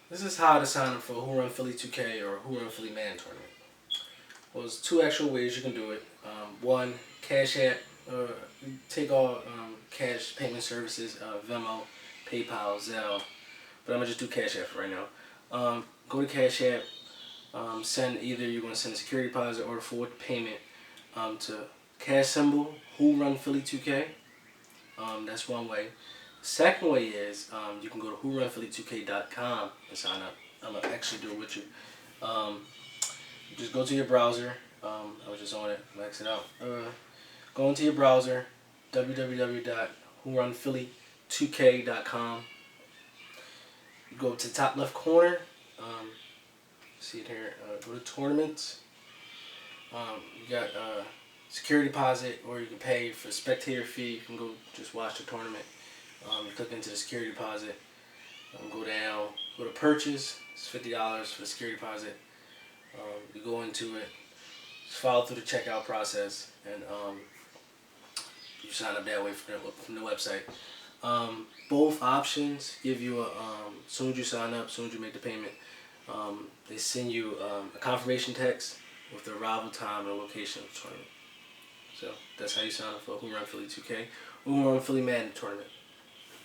This is how to sign up for WhoRunPhilly2K or WhoRunPhilly Madden tournament. Well, there's two actual ways you can do it. One, Cash App. Take all cash payment services, Venmo, PayPal, Zelle. But I'm gonna just do Cash App for right now. Go to Cash App. Send either you're gonna send a security deposit or forward payment to cash symbol WhoRunPhilly2K. That's one way. Second way is you can go to WhoRunPhilly2K.com and sign up. I'm gonna actually do it with you. Just go to your browser. I was just on it. Max it out. Go into your browser, www.WhoRunPhilly2K.com. You go to the top left corner. See it here. Go to tournaments. You got security deposit, or you can pay for spectator fee. You can go just watch the tournament. You click into the security deposit. Go down. Go to purchase. It's $50 for the security deposit. You go into it. Just follow through the checkout process, and you sign up that way from the website. Both options give you as soon as you sign up, as soon as you make the payment, they send you a confirmation text with the arrival time and location of the tournament. So that's how you sign up for WhoRunPhilly2K or WhoRunPhilly Madden tournament.